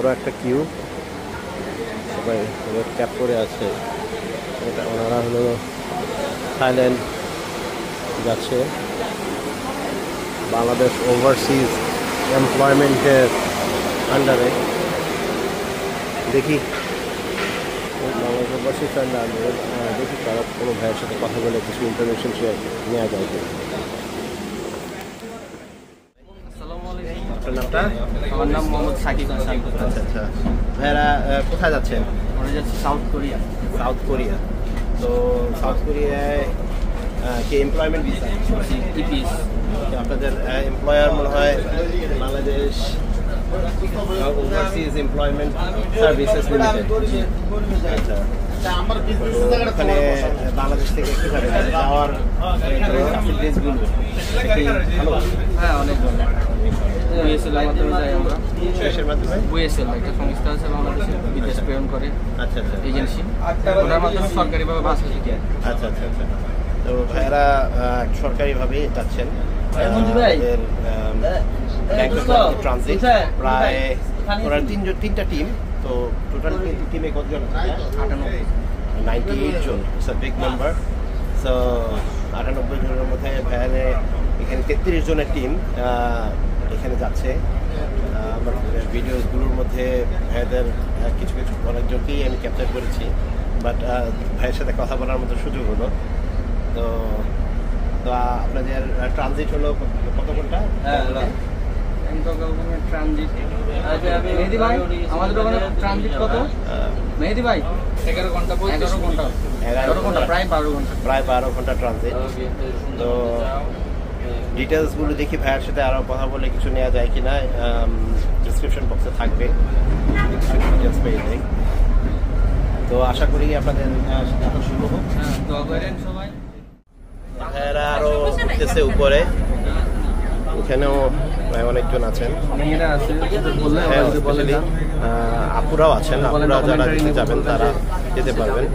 বড় একটা কিউ, সবাই রেড ক্যাপ করে আছে। এটা ওনারা হলো থাইল্যান্ড যাচ্ছে। বাংলাদেশ ওভারসিজ এমপ্লয়মেন্টের আন্ডারে, দেখি বাংলাদেশ ওভারসিজ আন্ডারে দেখি তারা কোনো ভাইয়ের সাথে কথা বলে কিছু ইনফরমেশন শেয়ার নেওয়া যায়। আপনার নামটা? আমার নাম মোহাম্মদ সাকিব হাসান। আচ্ছা আচ্ছা, ভাইয়ারা কোথায় যাচ্ছেন? আমরা যাচ্ছি সাউথ কোরিয়া। South Korea. তো সাউথ কোরিয়ায় কি এমপ্লয়মেন্ট ভিসা? ইপিএস। আপনাদের এমপ্লয়ার মনে হয় Bangladesh overseas employment services limited. আচ্ছা, ওখানে বাংলাদেশ থেকে কীভাবে যাওয়ার ফ্যাসিলিটিসগুলো ভালো? হ্যাঁ, অনেক ভালো। বুয়েসএল এর মাধ্যমে যাই আমরা। দেশের মাধ্যমে? বুয়েসএল একটা সংস্থা আছে বাংলাদেশে, বিদেশ প্রেরণ করে। আচ্ছা আচ্ছা, এজেন্সি, ওটার মাধ্যমে সরকারিভাবে ভাষা শিখে। আচ্ছা আচ্ছা আচ্ছা। তো ভাইয়ারা সরকারিভাবেই যাচ্ছেন। ট্রানজিট প্রায় ওরা তিনটা টিম। তো টোটাল টিমে কতজন? 98 জন। It's a big number. So 98 জনের মধ্যে ভাইয়ারে এখানে 33 জনের টিম এখানে যাচ্ছে। আমার ভিডিওসগুলোর মধ্যে ভাইয়াদের কিছু কিছু অনেকজনকেই আমি ক্যাপচার করেছি, বাট ভাইয়ের সাথে কথা বলার মতো সুযোগ হলো। তো তো আপনাদের ট্রানজিট হলো কত ঘন্টা? ট্রানজিট মেহেদি ভাই, আমাদের ওখানে ট্রানজিট কত মেহেদি ভাই? 11 ঘন্টা। 11 ঘন্টা, প্রায় 12 ঘন্টা। প্রায় 12 ঘন্টা ট্রানজিট। তো ডিটেলসগুলো দেখি ভাইয়ের সাথে আরও কথা বলে কিছু নেওয়া যায় কিনা, ডিসক্রিপশন বক্সে থাকবে ডিটেলস পেয়ে যাই। তো আশা করি আপনাদের সাথে শুরু হোক। দোয়া করেন সবাই। ভাইয়েরা আরও উঠতেছে উপরে, এখানেও প্রায় অনেকজন আছেন। মেয়েরা আছে, আপুরাও আছেন। আপুরা যারা যেতে যাবেন তারা যেতে পারবেন।